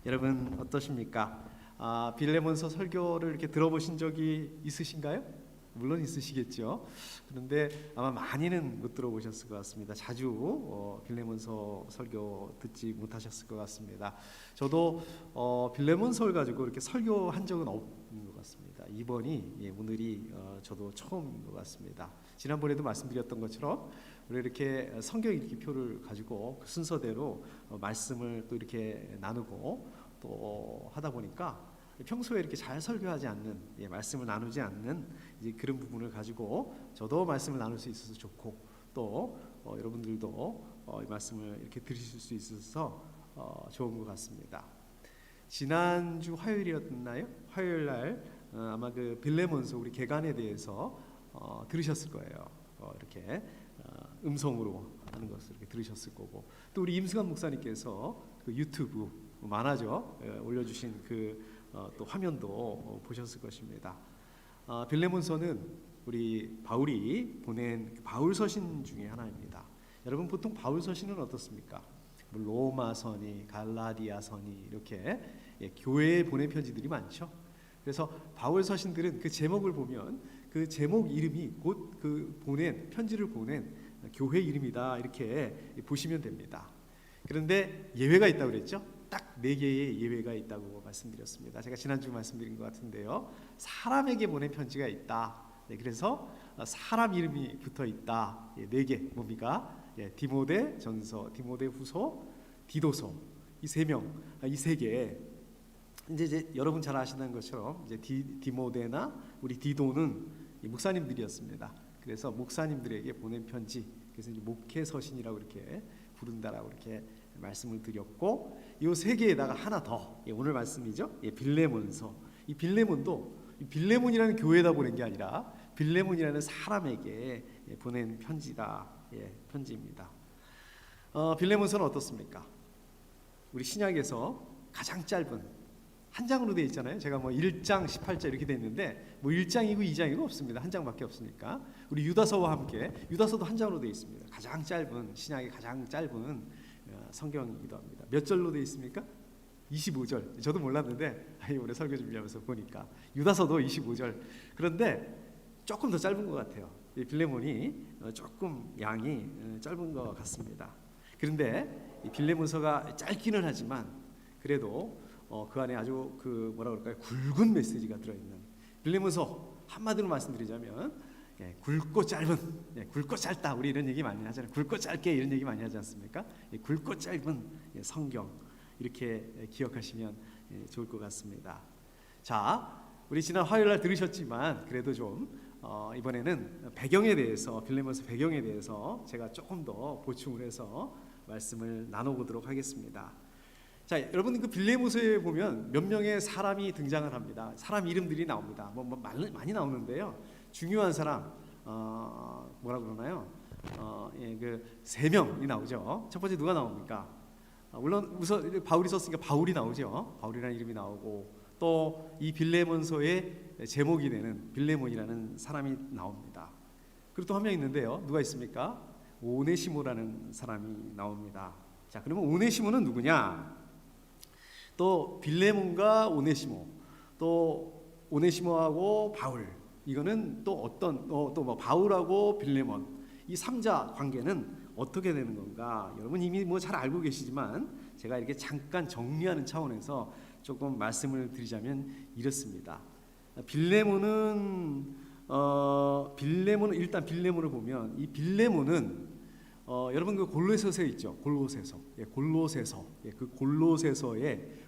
여러분 어떠십니까? 빌레몬서 설교를 이렇게 들어보신 적이 있으신가요? 물론 있으시겠죠. 그런데 아마 많이는 못 들어보셨을 것 같습니다. 자주 빌레몬서 설교 듣지 못하셨을 것 같습니다. 저도 빌레몬서를 가지고 이렇게 설교한 적은 없는 것 같습니다. 이번이 오늘이 저도 처음인 것 같습니다. 지난번에도 말씀드렸던 것처럼 우리 이렇게 성경 읽기표를 가지고 그 순서대로 말씀을 또 이렇게 나누고 또 하다 보니까 평소에 이렇게 잘 설교하지 않는, 말씀을 나누지 않는 이제 그런 부분을 가지고 저도 말씀을 나눌 수 있어서 좋고, 또 여러분들도 이 말씀을 이렇게 들으실 수 있어서 좋은 것 같습니다. 지난주 화요일이었나요? 화요일 날 아마 그 빌레몬서 우리 개간에 대해서 들으셨을 거예요. 이렇게 음성으로 하는 것을 이렇게 들으셨을 거고, 또 우리 임승환 목사님께서 그 유튜브 만화죠 올려주신 그 또 화면도 보셨을 것입니다. 빌레몬서는 우리 바울이 보낸 바울서신 중에 하나입니다. 여러분 보통 바울서신은 어떻습니까? 로마서니, 갈라디아서니 이렇게 교회에 보낸 편지들이 많죠. 그래서 바울서신들은 그 제목을 보면 그 제목 이름이 곧 그 편지를 보낸 교회 이름이다 이렇게 보시면 됩니다. 그런데 예외가 있다고 그랬죠? 딱 4개의 예외가 있다고 말씀드렸습니다. 제가 지난주 말씀드린 것 같은데요. 사람에게 보낸 편지가 있다. 그래서 사람 이름이 붙어 있다. 4개 뭡니까? 디모데 전서, 디모데 후서, 디도서 이 3명, 이 3개. 이제 여러분 잘 아시는 것처럼 이제 디모데나 우리 디도는 목사님들이었습니다. 그래서 목사님들에게 보낸 편지, 그래서 이제 목회서신이라고 이렇게 부른다라고 이렇게 말씀을 드렸고, 이 3개에다가 하나 더 오늘 말씀이죠. 빌레몬서. 이 빌레몬도 빌레몬이라는 교회에다 보낸 게 아니라 빌레몬이라는 사람에게 보낸 편지다. 편지입니다. 빌레몬서는 어떻습니까? 우리 신약에서 가장 짧은 한 장으로 되어 있잖아요. 제가 1장 18절 이렇게 되어 있는데 1장이고 2장이고 없습니다. 한 장밖에 없으니까. 우리 유다서와 함께 유다서도 한 장으로 되어 있습니다. 가장 짧은 신약의 가장 짧은 성경이기도 합니다. 몇 절로 되어 있습니까? 25절. 저도 몰랐는데 이번에 설교 준비하면서 보니까 유다서도 25절. 그런데 조금 더 짧은 것 같아요. 빌레몬이 조금 양이 짧은 것 같습니다. 그런데 이 빌레몬서가 짧기는 하지만 그래도 그 안에 아주 그 뭐라 그럴까요? 굵은 메시지가 들어있는 빌레몬서 한마디로 말씀드리자면 굵고 짧은, 굵고 짧다 우리 이런 얘기 많이 하잖아요. 굵고 짧게 이런 얘기 많이 하지 않습니까? 굵고 짧은 성경 이렇게 기억하시면 좋을 것 같습니다. 자, 우리 지난 화요일 날 들으셨지만 그래도 좀 이번에는 배경에 대해서 빌레몬서 배경에 대해서 제가 조금 더 보충을 해서 말씀을 나눠보도록 하겠습니다. 자, 여러분 그 빌레몬서에 보면 몇 명의 사람이 등장을 합니다. 사람 이름들이 나옵니다. 많이 나오는데요. 중요한 사람 뭐라 그러나요? 그 3명이 나오죠. 첫 번째 누가 나옵니까? 물론 우선 바울이 썼으니까 바울이 나오죠. 바울이라는 이름이 나오고 또 이 빌레몬서의 제목이 되는 빌레몬이라는 사람이 나옵니다. 그리고 또 한 명 있는데요. 누가 있습니까? 오네시모라는 사람이 나옵니다. 자, 그러면 오네시모는 누구냐? 또 빌레몬과 오네시모, 또 오네시모하고 바울, 이거는 또 어떤 또 바울하고 빌레몬 이 3자 관계는 어떻게 되는 건가? 여러분 이미 잘 알고 계시지만 제가 이렇게 잠깐 정리하는 차원에서 조금 말씀을 드리자면 이렇습니다. 빌레몬은 일단 빌레몬을 보면 이 빌레몬은 여러분 그 골로새서에 있죠. 골로새서. 그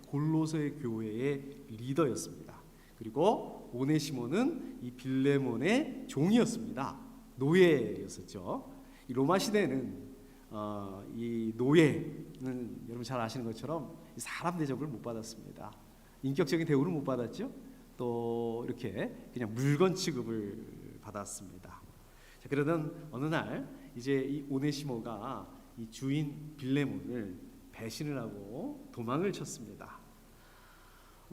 골로새의 교회의 리더였습니다. 그리고 오네시모는 이 빌레몬의 종이었습니다. 노예였었죠. 이 로마 시대는 이 노예는 여러분 잘 아시는 것처럼 사람 대접을 못 받았습니다. 인격적인 대우를 못 받았죠. 또 이렇게 그냥 물건 취급을 받았습니다. 자, 그러던 어느 날 이제 이 오네시모가 이 주인 빌레몬을 배신을 하고 도망을 쳤습니다.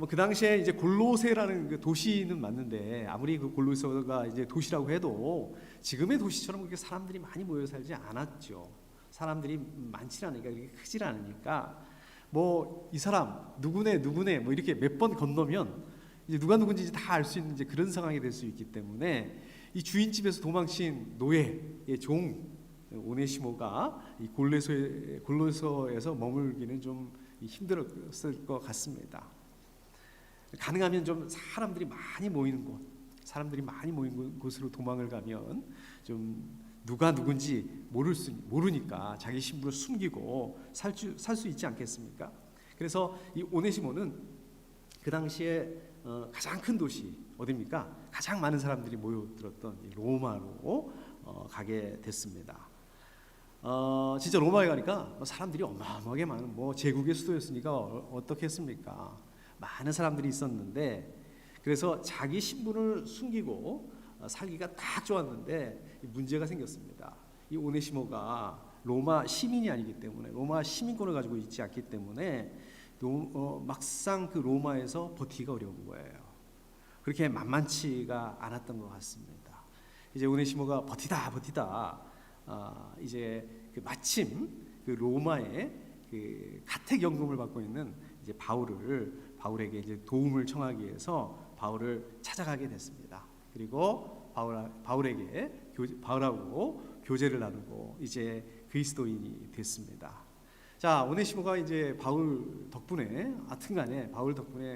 그 당시에 이제 골로새라는 그 도시는 맞는데 아무리 그 골로새가 이제 도시라고 해도 지금의 도시처럼 그렇게 사람들이 많이 모여 살지 않았죠. 사람들이 많지 않으니까 그렇게 크질 않으니까 뭐 이 사람 누구네 뭐 이렇게 몇 번 건너면 이제 누가 누군지 다 알 수 있는 이제 그런 상황이 될 수 있기 때문에 이 주인집에서 도망친 노예의 종 오네시모가 이 골로새에서 머물기는 좀 힘들었을 것 같습니다. 가능하면 좀 사람들이 많이 모이는 곳으로 도망을 가면 좀 누가 누군지 모르니까 자기 신분을 숨기고 살 수 있지 않겠습니까? 그래서 이 오네시모는 그 당시에 가장 큰 도시 어디입니까? 가장 많은 사람들이 모여들었던 로마로 가게 됐습니다. 진짜 로마에 가니까 사람들이 어마어마하게 많은 제국의 수도였으니까 어떻겠습니까? 많은 사람들이 있었는데 그래서 자기 신분을 숨기고 살기가 딱 좋았는데 문제가 생겼습니다. 이 오네시모가 로마 시민이 아니기 때문에 로마 시민권을 가지고 있지 않기 때문에 막상 그 로마에서 버티기가 어려운 거예요. 그렇게 만만치가 않았던 것 같습니다. 이제 오네시모가 버티다 이제 마침 그 로마의 그 가택연금을 받고 있는 이제 바울에게 이제 도움을 청하기 위해서 바울을 찾아가게 됐습니다. 그리고 바울하고 교제를 나누고 이제 그리스도인이 됐습니다. 자, 오네시모가 이제 바울 덕분에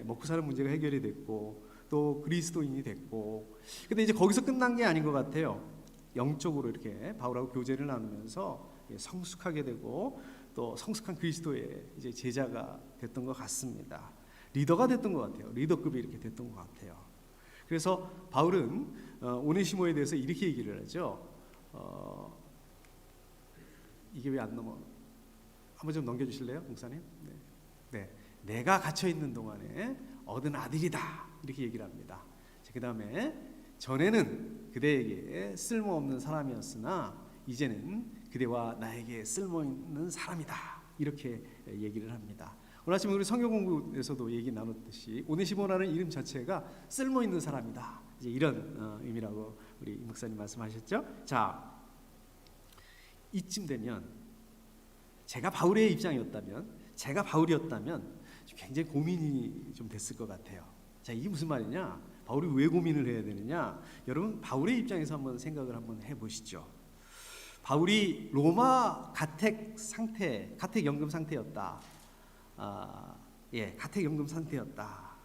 먹고 사는 문제가 해결이 됐고 또 그리스도인이 됐고, 근데 이제 거기서 끝난 게 아닌 것 같아요. 영적으로 이렇게 바울하고 교제를 나누면서 성숙하게 되고 또 성숙한 그리스도의 이제 제자가 됐던 것 같습니다. 리더가 됐던 것 같아요. 리더급이 이렇게 됐던 것 같아요. 그래서 바울은 오네시모에 대해서 이렇게 얘기를 하죠. 이게 왜 안 넘어? 한번 좀 넘겨주실래요, 목사님? 네. 내가 갇혀 있는 동안에 얻은 아들이다 이렇게 얘기를 합니다. 그 다음에 전에는 그대에게 쓸모없는 사람이었으나 이제는 그대와 나에게 쓸모있는 사람이다 이렇게 얘기를 합니다. 오늘 아침에 우리 성경 공부에서도 얘기 나눴듯이 오네시모라는 이름 자체가 쓸모있는 사람이다 이제 이런 의미라고 우리 목사님 말씀하셨죠. 자, 이쯤 되면 제가 바울이었다면 굉장히 고민이 좀 됐을 것 같아요. 자, 이게 무슨 말이냐? 바울이 왜 고민을 해야 되느냐? 여러분 바울의 입장에서 한번 생각을 한번 해보시죠. 바울이 로마 가택연금 상태였다. 가택연금 상태였다.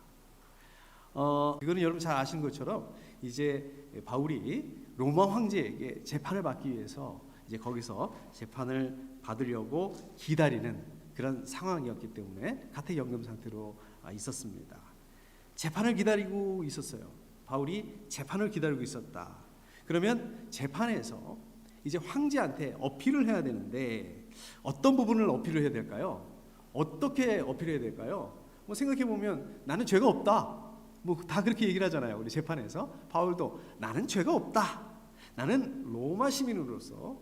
이거는 여러분 잘 아시는 것처럼 이제 바울이 로마 황제에게 재판을 받기 위해서 이제 거기서 재판을 받으려고 기다리는 그런 상황이었기 때문에 가택연금 상태로 있었습니다. 재판을 기다리고 있었어요. 바울이 재판을 기다리고 있었다. 그러면 재판에서 이제 황제한테 어필을 해야 되는데 어떤 부분을 어필을 해야 될까요? 어떻게 어필해야 될까요? 생각해 보면 나는 죄가 없다. 다 그렇게 얘기를 하잖아요. 우리 재판에서 바울도 나는 죄가 없다. 나는 로마 시민으로서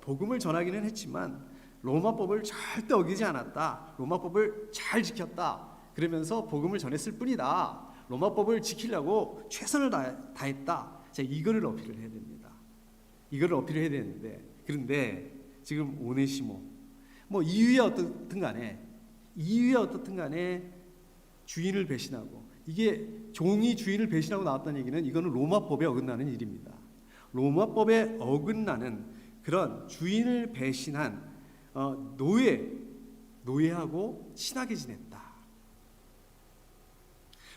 복음을 전하기는 했지만 로마법을 절대 어기지 않았다. 로마법을 잘 지켰다. 그러면서 복음을 전했을 뿐이다. 로마법을 지키려고 최선을 다했다. 자, 이거를 어필을 해야 됩니다. 이거를 어필을 해야 되는데 그런데 지금 오네시모 이유야 어떻든 간에 주인을 배신하고 이게 종이 주인을 배신하고 나왔다는 얘기는 이거는 로마법에 어긋나는 일입니다. 로마법에 어긋나는 그런 주인을 배신한 노예하고 친하게 지냈다.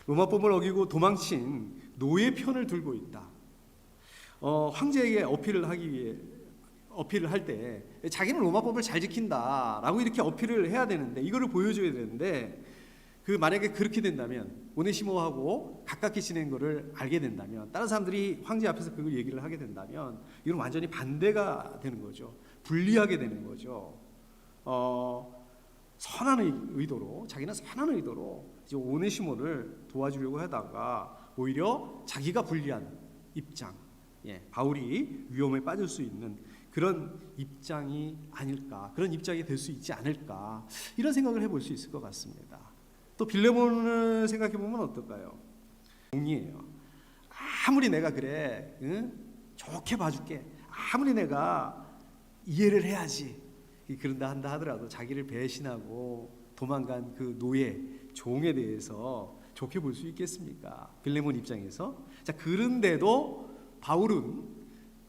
로마법을 어기고 도망친 노예 편을 들고 있다. 황제에게 어필을 할 때 자기는 로마법을 잘 지킨다라고 이렇게 어필을 해야 되는데 이거를 보여줘야 되는데 만약에 그렇게 된다면 오네시모하고 가깝게 지낸 거를 알게 된다면 다른 사람들이 황제 앞에서 그걸 얘기를 하게 된다면 이건 완전히 반대가 되는 거죠. 불리하게 되는 거죠. 자기는 선한 의도로 이제 오네시모를 도와주려고 하다가 오히려 자기가 불리한 입장, 바울이 위험에 빠질 수 있는 그런 입장이 아닐까, 그런 입장이 될 수 있지 않을까 이런 생각을 해볼 수 있을 것 같습니다. 또 빌레몬을 생각해 보면 어떨까요? 종이에요. 아무리 내가 그래, 좋게 봐줄게. 아무리 내가 이해를 해야지. 그런다 한다 하더라도 자기를 배신하고 도망간 그 노예, 종에 대해서 좋게 볼 수 있겠습니까? 빌레몬 입장에서. 자, 그런데도 바울은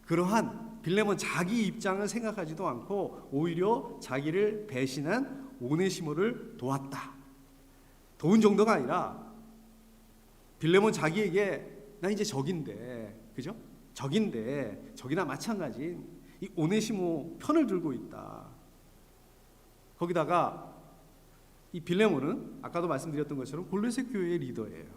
그러한 빌레몬 자기 입장을 생각하지도 않고 오히려 자기를 배신한 오네시모를 도왔다. 도운 정도가 아니라 빌레몬 자기에게 나 이제 적인데, 그죠? 적인데 적이나 마찬가지인 이 오네시모 편을 들고 있다. 거기다가 이 빌레몬은 아까도 말씀드렸던 것처럼 골로새 교회의 리더예요.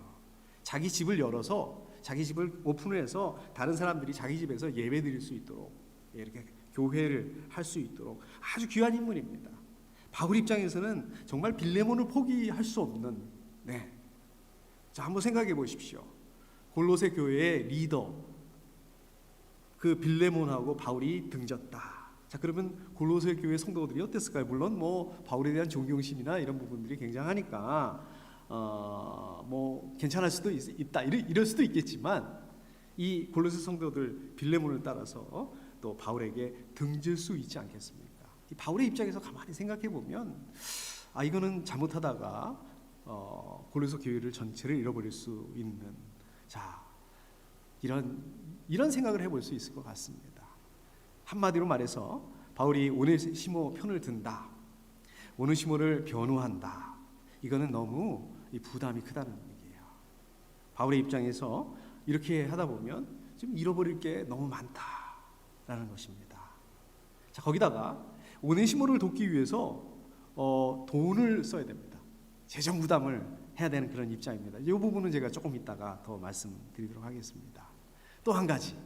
자기 집을 열어서 자기 집을 오픈해서 다른 사람들이 자기 집에서 예배 드릴 수 있도록 이렇게 교회를 할 수 있도록 아주 귀한 인물입니다. 바울 입장에서는 정말 빌레몬을 포기할 수 없는, 네. 자, 한번 생각해 보십시오. 골로새 교회의 리더 그 빌레몬하고 바울이 등졌다. 자, 그러면 골로새 교회 성도들이 어땠을까요? 물론 뭐 바울에 대한 존경심이나 이런 부분들이 굉장하니까 뭐 괜찮을 수도 있다 이럴 수도 있겠지만 이 골로새 성도들 빌레몬을 따라서 또 바울에게 등질 수 있지 않겠습니까? 이 바울의 입장에서 가만히 생각해 보면 이거는 잘못하다가 골로새 교회를 전체를 잃어버릴 수 있는, 자, 이런 생각을 해볼 수 있을 것 같습니다. 한마디로 말해서 바울이 오네시모 편을 든다, 오네시모를 변호한다, 이거는 너무 부담이 크다는 얘기예요. 바울의 입장에서 이렇게 하다 보면 지금 잃어버릴 게 너무 많다라는 것입니다. 자, 거기다가 오네시모를 돕기 위해서 돈을 써야 됩니다. 재정 부담을 해야 되는 그런 입장입니다. 이 부분은 제가 조금 이따가 더 말씀드리도록 하겠습니다. 또 한 가지,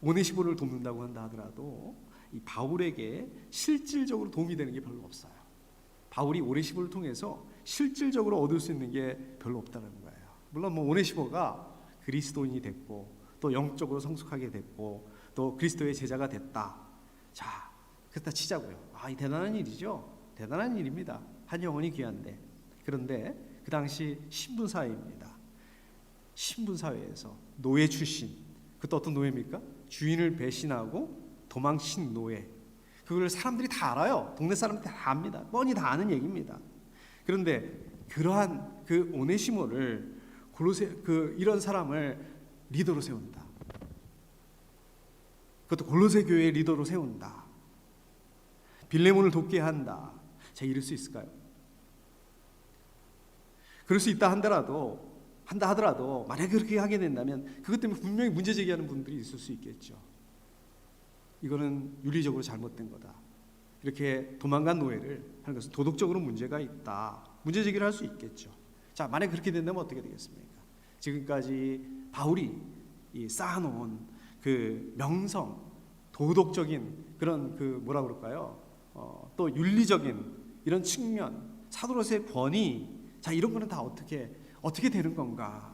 오네시모를 돕는다고 한다 하더라도 이 바울에게 실질적으로 도움이 되는 게 별로 없어요. 바울이 오네시모를 통해서 실질적으로 얻을 수 있는 게 별로 없다는 거예요. 물론 뭐 오네시모가 그리스도인이 됐고 또 영적으로 성숙하게 됐고 또 그리스도의 제자가 됐다. 자, 그렇다 치자고요. 이 대단한 일이죠. 대단한 일입니다. 한 영혼이 귀한데. 그런데 그 당시 신분사회입니다. 신분사회에서 노예 출신, 그것도 어떤 노예입니까? 주인을 배신하고 도망친 노예. 그걸 사람들이 다 알아요. 동네 사람들이 다 압니다. 뻔히 다 아는 얘기입니다. 그런데 그러한 그 오네시모를 이런 사람을 리더로 세운다. 그것도 골로새 교회의 리더로 세운다. 빌레몬을 돕게 한다. 자, 이럴 수 있을까요? 그럴 수 있다 하더라도 만약에 그렇게 하게 된다면 그것 때문에 분명히 문제 제기하는 분들이 있을 수 있겠죠. 이거는 윤리적으로 잘못된 거다. 이렇게 도망간 노예를 하는 것은 도덕적으로 문제가 있다. 문제 제기를 할 수 있겠죠. 자, 만약 그렇게 된다면 어떻게 되겠습니까? 지금까지 바울이 쌓아놓은 그 명성, 도덕적인 그런 그 뭐라 그럴까요? 또 윤리적인 이런 측면, 사도로서의 권위, 자, 이런 거는 다 어떻게 되는 건가?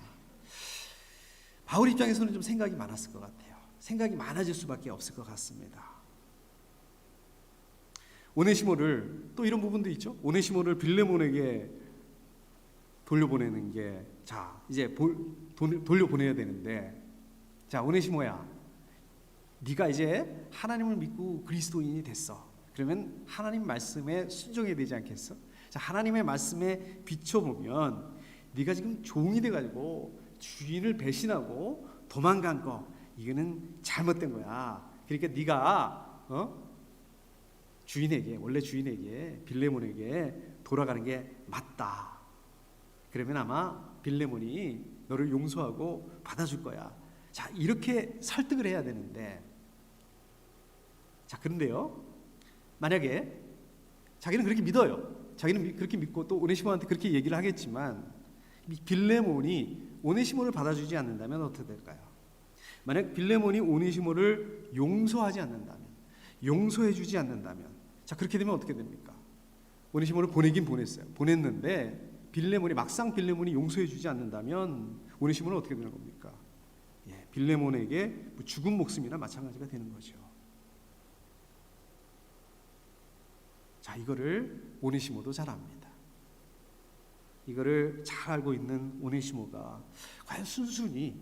바울 입장에서는 좀 생각이 많았을 것 같아요. 생각이 많아질 수밖에 없을 것 같습니다. 오네시모를, 또 이런 부분도 있죠. 오네시모를 빌레몬에게 돌려보내는 게, 자, 이제 돌려보내야 되는데, 자, 오네시모야, 네가 이제 하나님을 믿고 그리스도인이 됐어. 그러면 하나님 말씀에 순종해야 되지 않겠어? 자, 하나님의 말씀에 비춰보면 네가 지금 종이 돼가지고 주인을 배신하고 도망간 거, 이거는 잘못된 거야. 그러니까 네가 원래 주인에게, 빌레몬에게 돌아가는 게 맞다. 그러면 아마 빌레몬이 너를 용서하고 받아줄 거야. 자, 이렇게 설득을 해야 되는데, 자, 그런데요, 만약에 자기는 그렇게 믿어요. 자기는 그렇게 믿고 또 오네시모한테 그렇게 얘기를 하겠지만 빌레몬이 오네시모를 받아주지 않는다면 어떻게 될까요? 만약 빌레몬이 오네시모를 용서하지 않는다면, 용서해주지 않는다면, 자, 그렇게 되면 어떻게 됩니까? 오네시모를 보내긴 보냈는데 막상 빌레몬이 용서해주지 않는다면 오네시모는 어떻게 되는 겁니까? 빌레몬에게 죽은 목숨이나 마찬가지가 되는 거죠. 자, 이거를 오네시모도 잘 압니다. 이거를 잘 알고 있는 오네시모가 과연 순순히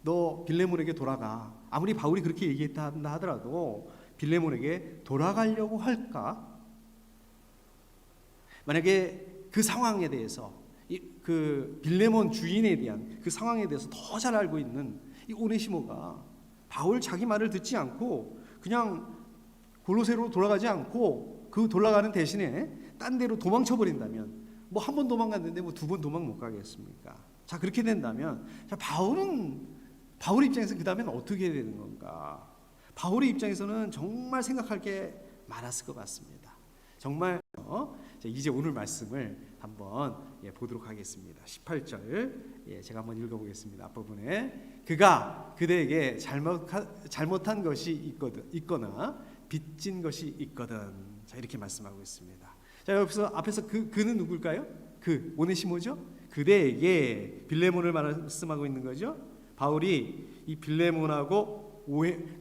너 빌레몬에게 돌아가, 아무리 바울이 그렇게 얘기했다 하더라도 빌레몬에게 돌아가려고 할까? 만약에 그 상황에 대해서 그 빌레몬 주인에 대한 그 상황에 대해서 더 잘 알고 있는 이 오네시모가 바울 자기 말을 듣지 않고 그냥 골로새로 돌아가지 않고 그 돌아가는 대신에 딴 데로 도망쳐 버린다면, 뭐 한 번 도망갔는데 뭐 두 번 도망 못 가겠습니까? 자, 그렇게 된다면 자, 바울 입장에서 그 다음엔 어떻게 해야 되는 건가? 바울의 입장에서는 정말 생각할 게 많았을 것 같습니다. 정말 이제 오늘 말씀을 한번 보도록 하겠습니다. 18절 제가 한번 읽어보겠습니다. 앞부분에 그가 그대에게 잘못한 것이 있거나 빚진 것이 있거든. 자, 이렇게 말씀하고 있습니다. 자, 여기서 앞에서 그는 누굴까요? 그 오네시모죠. 그대에게 빌레몬을 말씀하고 있는 거죠. 바울이 이 빌레몬하고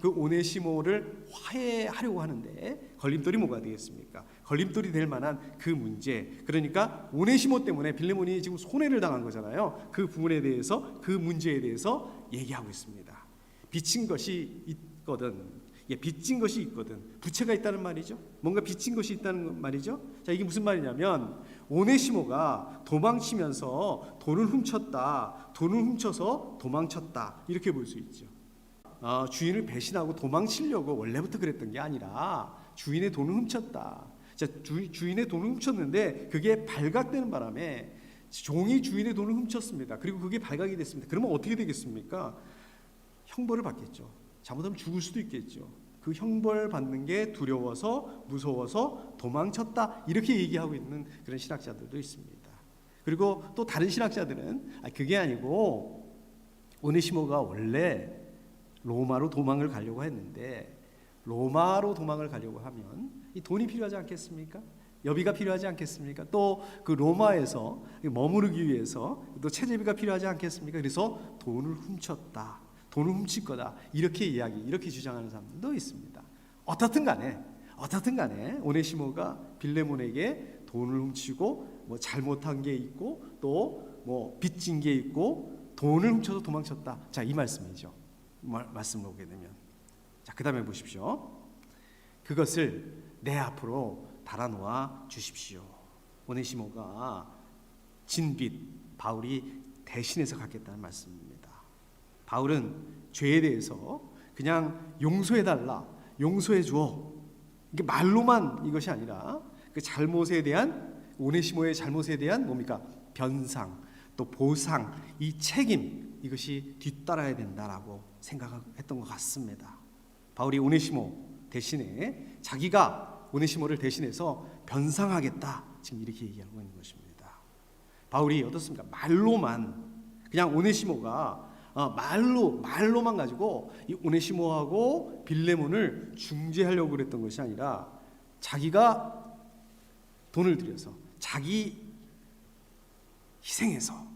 그 오네시모를 화해하려고 하는데 걸림돌이 뭐가 되겠습니까? 걸림돌이 될 만한 그 문제, 그러니까 오네시모 때문에 빌레몬이 지금 손해를 당한 거잖아요. 그 부분에 대해서, 그 문제에 대해서 얘기하고 있습니다. 빚진 것이 있거든. 빚진 것이 있거든. 부채가 있다는 말이죠. 뭔가 빚진 것이 있다는 말이죠. 자, 이게 무슨 말이냐면 오네시모가 도망치면서 돈을 훔쳐서 도망쳤다, 이렇게 볼 수 있죠. 주인을 배신하고 도망치려고 원래부터 그랬던 게 아니라 주인의 돈을 훔쳤다. 자, 주인의 돈을 훔쳤는데 그게 발각되는 바람에 종이 주인의 돈을 훔쳤습니다. 그리고 그게 발각이 됐습니다. 그러면 어떻게 되겠습니까? 형벌을 받겠죠. 잘못하면 죽을 수도 있겠죠. 그 형벌 받는 게 두려워서, 무서워서 도망쳤다, 이렇게 얘기하고 있는 그런 신학자들도 있습니다. 그리고 또 다른 신학자들은 그게 아니고 오네시모가 원래 로마로 도망을 가려고 했는데, 로마로 도망을 가려고 하면 이 돈이 필요하지 않겠습니까? 여비가 필요하지 않겠습니까? 또 그 로마에서 머무르기 위해서 또 채제비가 필요하지 않겠습니까? 그래서 돈을 훔쳤다, 돈을 훔칠 거다, 이렇게 주장하는 사람들도 있습니다. 어떻든 간에 오네시모가 빌레몬에게 돈을 훔치고 뭐 잘못한 게 있고 또 뭐 빚진 게 있고 돈을 훔쳐서 도망쳤다. 자, 이 말씀이죠. 말씀을 보게 되면, 자, 그 다음에 보십시오. 그것을 내 앞으로 달아놓아 주십시오. 오네시모가 진 빚 바울이 대신해서 갚겠다는 말씀입니다. 바울은 죄에 대해서 그냥 용서해달라, 용서해줘, 이게 말로만 이것이 아니라 그 잘못에 대한, 오네시모의 잘못에 대한 뭡니까? 변상, 또 보상, 이 책임, 이것이 뒤따라야 된다라고 생각했던 것 같습니다. 바울이 오네시모 대신에 자기가 오네시모를 대신해서 변상하겠다, 지금 이렇게 얘기하고 있는 것입니다. 바울이 어떻습니까? 말로만, 그냥 오네시모가 말로만 가지고 이 오네시모하고 빌레몬을 중재하려고 그랬던 것이 아니라 자기가 돈을 들여서, 자기 희생해서,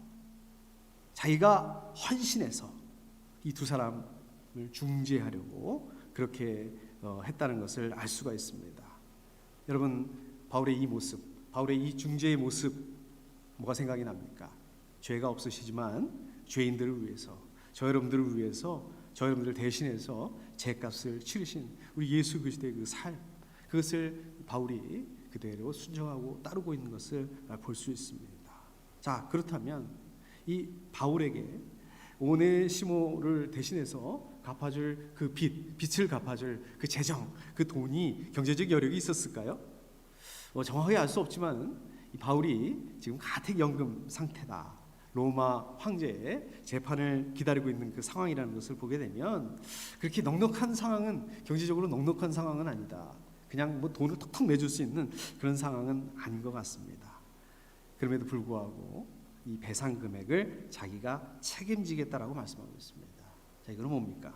자기가 헌신해서 이 두 사람을 중재하려고 그렇게 했다는 것을 알 수가 있습니다. 여러분, 바울의 이 모습, 바울의 이 중재의 모습, 뭐가 생각이 납니까? 죄가 없으시지만 죄인들을 위해서, 저 여러분들을 위해서, 저 여러분들을 대신해서 죄값을 치르신 우리 예수 그리스도의 그 삶, 그것을 바울이 그대로 순종하고 따르고 있는 것을 볼 수 있습니다. 자, 그렇다면 이 바울에게 오네시모를 대신해서 갚아줄 그 빚을 갚아줄 그 재정, 그 돈이, 경제적 여력이 있었을까요? 정확하게 알 수 없지만 이 바울이 지금 가택연금 상태다, 로마 황제의 재판을 기다리고 있는 그 상황이라는 것을 보게 되면 그렇게 넉넉한 상황은, 경제적으로 넉넉한 상황은 아니다. 그냥 뭐 돈을 턱턱 내줄 수 있는 그런 상황은 아닌 것 같습니다. 그럼에도 불구하고 이 배상 금액을 자기가 책임지겠다라고 말씀하고 있습니다. 자, 이건 뭡니까?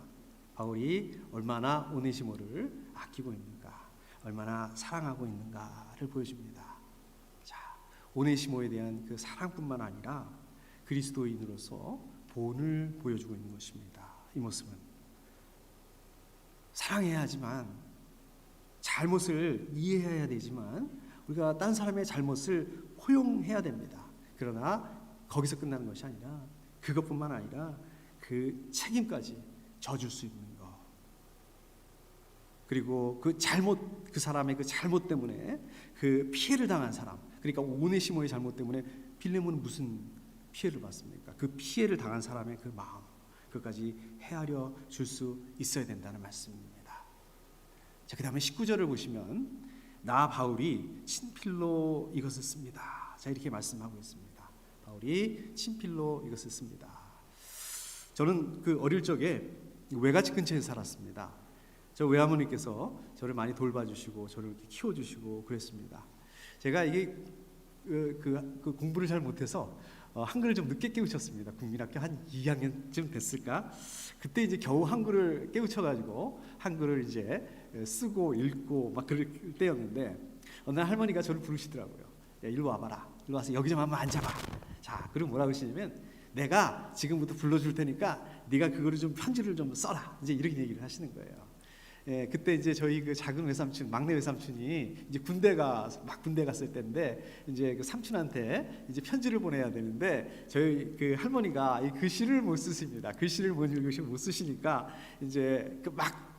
바울이 얼마나 오네시모를 아끼고 있는가, 얼마나 사랑하고 있는가를 보여줍니다. 자, 오네시모에 대한 그 사랑뿐만 아니라 그리스도인으로서 본을 보여주고 있는 것입니다. 이 모습은 사랑해야 하지만, 잘못을 이해해야 되지만, 우리가 딴 사람의 잘못을 포용해야 됩니다. 그러나 거기서 끝나는 것이 아니라, 그것뿐만 아니라 그 책임까지 져줄 수 있는 것, 그리고 그 사람의 그 잘못 때문에 그 피해를 당한 사람, 그러니까 오네시모의 잘못 때문에 빌레몬은 무슨 피해를 받습니까? 그 피해를 당한 사람의 그 마음, 그것까지 헤아려 줄 수 있어야 된다는 말씀입니다. 자, 그 다음에 19절을 보시면 나 바울이 친필로 이것을 씁니다. 자, 이렇게 말씀하고 있습니다. 바울이 친필로 이것을 씁니다. 저는 그 어릴 적에 외갓집 근처에 살았습니다. 저 외할머니께서 저를 많이 돌봐주시고 저를 이렇게 키워주시고 그랬습니다. 제가 이게 그 공부를 잘 못해서 한글을 좀 늦게 깨우쳤습니다. 국민학교 한 2학년쯤 됐을까? 그때 이제 겨우 한글을 깨우쳐가지고 한글을 이제 쓰고 읽고 막 그럴 때였는데 어느 날 할머니가 저를 부르시더라고요. 야, 일로 와봐라. 일로 와서 여기 좀 한번 앉아봐. 자, 그리고 뭐라고 하시냐면 내가 지금부터 불러줄 테니까 네가 그거를 좀 편지를 좀 써라. 이제 이렇게 얘기를 하시는 거예요. 예, 그때 이제 저희 그 작은 외삼촌, 막내 외삼촌이 이제 군대 갔을 때인데 이제 그 삼촌한테 이제 편지를 보내야 되는데 저희 그 할머니가 이 글씨를 못 쓰십니다. 글씨를 못 쓰시니까 이제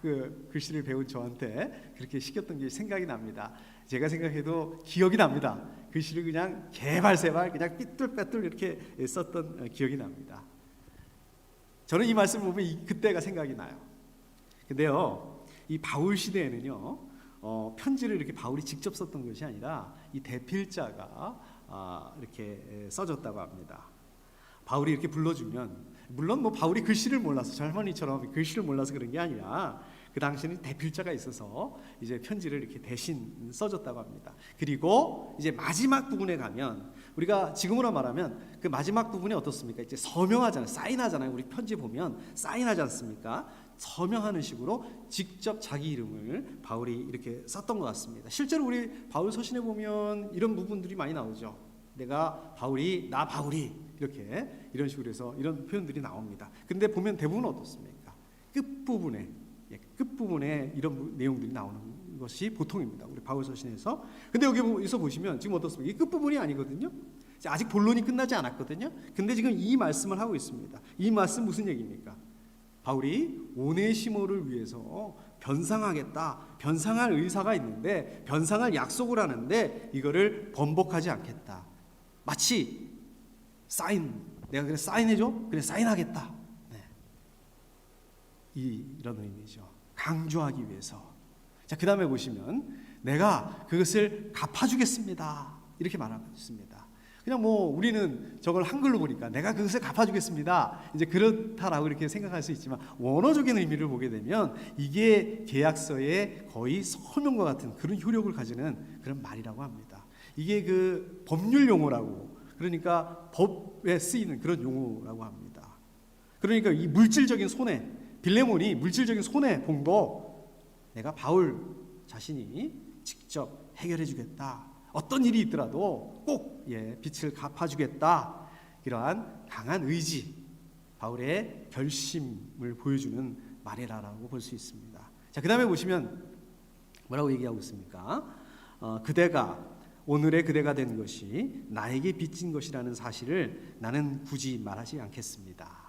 그 글씨를 배운 저한테 그렇게 시켰던 게 생각이 납니다. 제가 생각해도 기억이 납니다. 글씨를 그냥 개발세발 그냥 삐뚤빼뚤 이렇게 썼던 기억이 납니다. 저는 이 말씀을 보면 그때가 생각이 나요. 근데요, 이 바울 시대에는요, 편지를 이렇게 바울이 직접 썼던 것이 아니라 이 대필자가 이렇게 써줬다고 합니다. 바울이 이렇게 불러주면, 물론 뭐 바울이 글씨를 몰라서 저 할머니처럼 글씨를 몰라서 그런 게 아니라 그 당시에는 대필자가 있어서 이제 편지를 이렇게 대신 써줬다고 합니다. 그리고 이제 마지막 부분에 가면 우리가 지금으로 말하면 그 마지막 부분이 어떻습니까? 이제 서명하잖아요. 사인하잖아요. 우리 편지 보면 사인하지 않습니까? 서명하는 식으로 직접 자기 이름을 바울이 이렇게 썼던 것 같습니다. 실제로 우리 바울 서신에 보면 이런 부분들이 많이 나오죠. 내가 바울이, 나 바울이 이렇게 이런 식으로 해서 이런 표현들이 나옵니다. 근데 보면 대부분 어떻습니까? 끝부분에 이런 내용들이 나오는 것이 보통입니다. 우리 바울 서신에서. 근데 여기서 보시면 지금 어떻습니까? 이 끝부분이 아니거든요. 아직 본론이 끝나지 않았거든요. 근데 지금 이 말씀을 하고 있습니다. 이 말씀 무슨 얘기입니까? 바울이 오네시모를 위해서 변상하겠다. 변상할 의사가 있는데 변상할 약속을 하는데 이거를 번복하지 않겠다. 마치 내가 그래 사인해줘? 그래 사인하겠다. 네. 이런 의미죠. 강조하기 위해서. 자, 그 다음에 보시면 내가 그것을 갚아주겠습니다. 이렇게 말하고 있습니다. 그냥 뭐 우리는 저걸 한글로 보니까 내가 그것을 갚아주겠습니다. 이제 그렇다라고 이렇게 생각할 수 있지만 원어적인 의미를 보게 되면 이게 계약서의 거의 서명과 같은 그런 효력을 가지는 그런 말이라고 합니다. 이게 그 법률 용어라고, 그러니까 법에 쓰이는 그런 용어라고 합니다. 그러니까 이 물질적인 손해, 빌레몬이 물질적인 손해 본 거 내가 바울 자신이 직접 해결해 주겠다. 어떤 일이 있더라도 꼭 빚을 갚아주겠다. 이러한 강한 의지, 바울의 결심을 보여주는 말이라고 볼 수 있습니다. 자, 그 다음에 보시면 뭐라고 얘기하고 있습니까? 그대가 오늘의 그대가 된 것이 나에게 빚진 것이라는 사실을 나는 굳이 말하지 않겠습니다.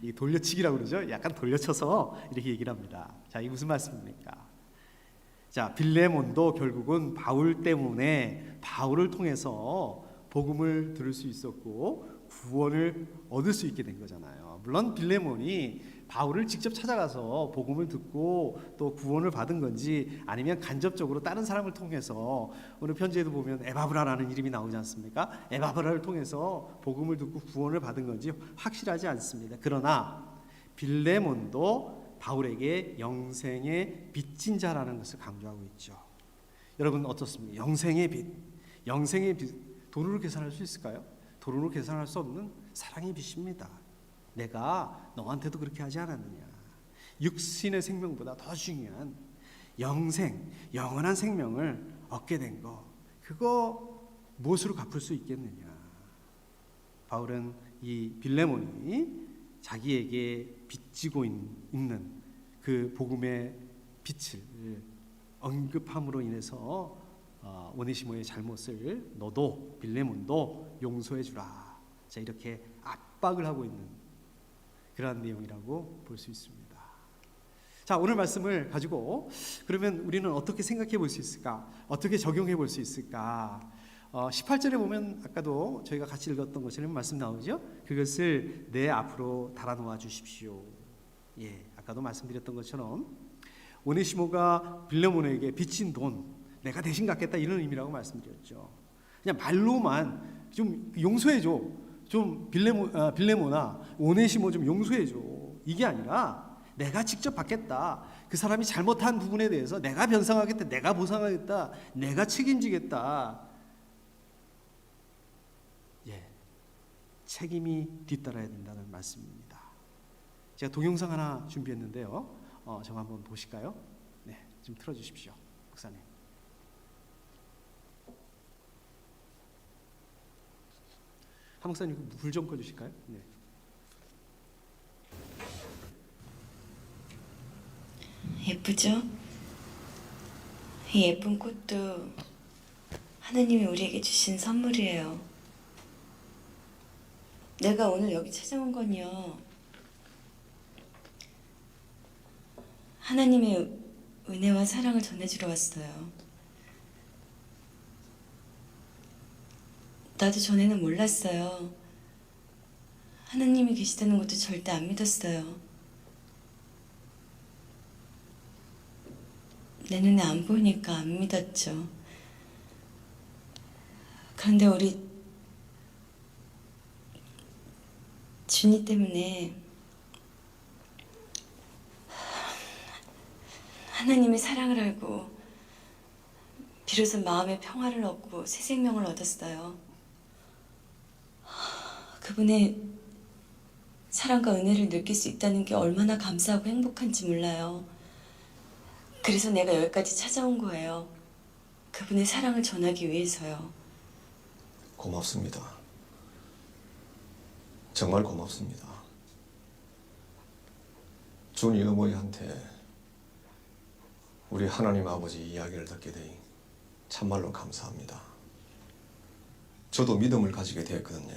이 돌려치기라고 그러죠. 약간 돌려쳐서 이렇게 얘기를 합니다. 자, 이게 무슨 말씀입니까? 자, 빌레몬도 결국은 바울 때문에 바울을 통해서 복음을 들을 수 있었고 구원을 얻을 수 있게 된 거잖아요. 물론 빌레몬이 바울을 직접 찾아가서 복음을 듣고 또 구원을 받은 건지 아니면 간접적으로 다른 사람을 통해서 오늘 편지에도 보면 에바브라라는 이름이 나오지 않습니까? 에바브라를 통해서 복음을 듣고 구원을 받은 건지 확실하지 않습니다. 그러나 빌레몬도 바울에게 영생의 빚진 자라는 것을 강조하고 있죠. 여러분 어떻습니까? 영생의 빚, 돈으로 계산할 수 있을까요? 돈으로 계산할 수 없는 사랑의 빚입니다. 내가 너한테도 그렇게 하지 않았느냐? 육신의 생명보다 더 중요한 영원한 생명을 얻게 된 거, 그거 무엇으로 갚을 수 있겠느냐? 바울은 이 빌레몬이 자기에게 빚지고 있는 그 복음의 빚을 언급함으로 인해서 오네시모의 잘못을 너도 빌레몬도 용서해 주라. 자, 이렇게 압박을 하고 있는 그러한 내용이라고 볼 수 있습니다. 자, 오늘 말씀을 가지고 그러면 우리는 어떻게 생각해 볼 수 있을까? 어떻게 적용해 볼 수 있을까? 18절에 보면 아까도 저희가 같이 읽었던 것처럼 말씀 나오죠. 그것을 내 앞으로 달아놓아 주십시오. 예, 아까도 말씀드렸던 것처럼 오네시모가 빌레몬에게 빚진 돈 내가 대신 갚겠다 이런 의미라고 말씀드렸죠. 그냥 말로만 좀 용서해줘, 좀 빌레몬아 오네시모 좀 용서해줘 이게 아니라 내가 직접 받겠다. 그 사람이 잘못한 부분에 대해서 내가 변상하겠다, 내가 보상하겠다, 내가 책임지겠다. 예, 책임이 뒤따라야 된다는 말씀입니다. 제가 동영상 하나 준비했는데요. 저 한번 보실까요? 네, 좀 틀어주십시오, 목사님. 한 목사님 불 좀 꺼주실까요? 네. 예쁘죠? 이 예쁜 꽃도 하나님이 우리에게 주신 선물이에요. 내가 오늘 여기 찾아온 건요, 하나님의 은혜와 사랑을 전해주러 왔어요. 나도 전에는 몰랐어요. 하나님이 계시다는 것도 절대 안 믿었어요. 내 눈에 안 보이니까 안 믿었죠. 그런데 우리 준이 때문에 하나님의 사랑을 알고 비로소 마음의 평화를 얻고 새 생명을 얻었어요. 그분의 사랑과 은혜를 느낄 수 있다는 게 얼마나 감사하고 행복한지 몰라요. 그래서 내가 여기까지 찾아온 거예요. 그분의 사랑을 전하기 위해서요. 고맙습니다. 정말 고맙습니다. 준이 어머니한테 우리 하나님 아버지 이야기를 듣게 되니 참말로 감사합니다. 저도 믿음을 가지게 되었거든요.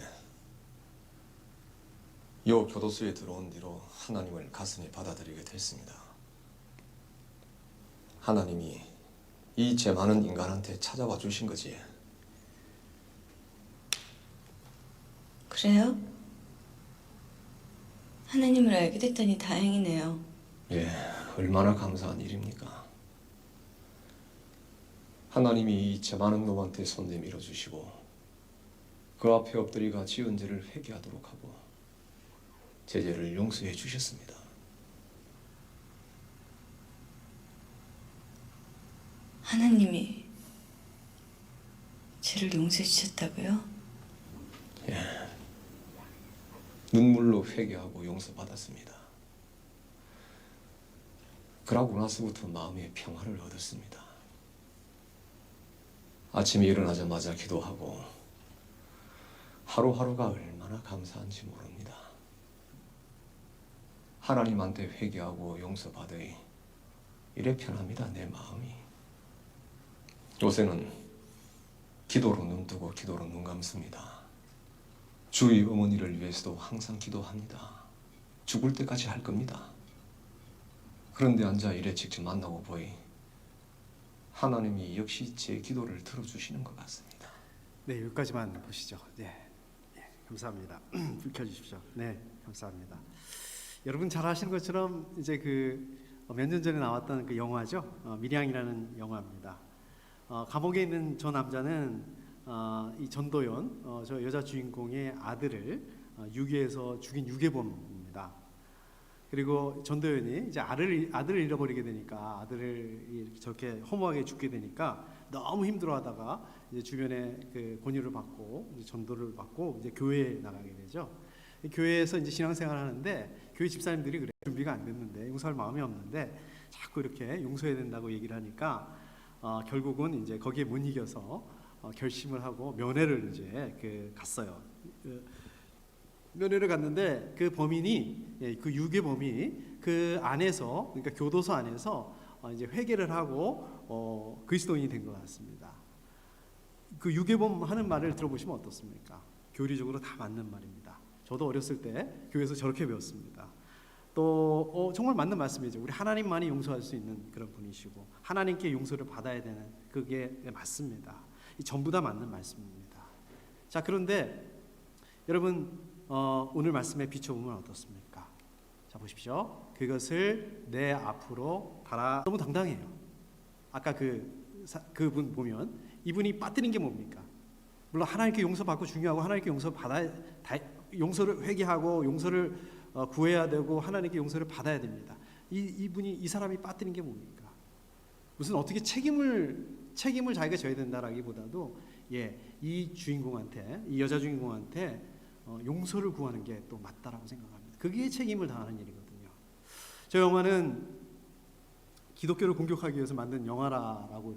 이 교도소에 들어온 뒤로 하나님을 가슴에 받아들이게 됐습니다. 하나님이 이 죄 많은 인간한테 찾아와 주신 거지. 그래요? 하나님을 알게 됐다니 다행이네요. 예, 얼마나 감사한 일입니까? 하나님이 이 죄 많은 놈한테 손 내밀어 주시고 그 앞에 엎드리가 지은 죄를 회개하도록 하고 제 죄를 용서해 주셨습니다. 하나님이 죄를 용서해 주셨다고요? 예, 눈물로 회개하고 용서받았습니다. 그러고 나서부터 마음의 평화를 얻었습니다. 아침에 일어나자마자 기도하고 하루하루가 얼마나 감사한지 모릅니다. 하나님한테 회개하고 용서받으니 이래 편합니다, 내 마음이. 요새는 기도로 눈 뜨고 기도로 눈 감습니다. 주의 어머니를 위해서도 항상 기도합니다. 죽을 때까지 할 겁니다. 그런데 앉아 이래 직접 만나고 보니 하나님이 역시 제 기도를 들어주시는 것 같습니다. 네, 여기까지만 보시죠. 네, 네, 감사합니다. 불 켜주십시오. 네, 감사합니다. 여러분 잘 아시는 것처럼 이제 그 몇 년 전에 나왔던 그 영화죠. 밀양이라는 영화입니다. 감옥에 있는 저 남자는 이 전도연 저 여자 주인공의 아들을 유괴해서 죽인 유괴범입니다. 그리고 전도연이 이제 아들을 잃어버리게 되니까 아들을 저렇게 허무하게 죽게 되니까 너무 힘들어하다가 이제 주변에 그 권유를 받고 이제 전도를 받고 이제 교회에 나가게 되죠. 교회에서 이제 신앙생활을 하는데 교회 집사님들이 그래 준비가 안 됐는데 용서할 마음이 없는데 자꾸 이렇게 용서해야 된다고 얘기를 하니까 결국은 이제 거기에 못 이겨서 결심을 하고 면회를 이제 갔어요. 면회를 갔는데 그 범인이 그 유괴범이 그 안에서 그러니까 교도소 안에서 이제 회개를 하고 그리스도인이 된 것 같습니다. 그 유괴범 하는 말을 들어보시면 어떻습니까? 교리적으로 다 맞는 말입니다. 저도 어렸을 때 교회에서 저렇게 배웠습니다. 또 정말 맞는 말씀이죠. 우리 하나님만이 용서할 수 있는 그런 분이시고 하나님께 용서를 받아야 되는 그게 맞습니다. 이 전부 다 맞는 말씀입니다. 자, 그런데 여러분 오늘 말씀에 비춰보면 어떻습니까? 자, 보십시오. 그것을 내 앞으로 달아. 너무 당당해요. 아까 그분 보면 이분이 빠뜨린 게 뭡니까? 물론 하나님께 용서받고 중요하고 하나님께 용서를 회개하고 용서를 구해야 되고 하나님께 용서를 받아야 됩니다. 이 사람이 빠뜨린 게 뭡니까? 무슨 어떻게 책임을 자기가 져야 된다라기보다도 이 주인공한테, 이 여자 주인공한테 용서를 구하는 게 또 맞다라고 생각합니다. 그게 책임을 다하는 일이거든요. 저 영화는 기독교를 공격하기 위해서 만든 영화라고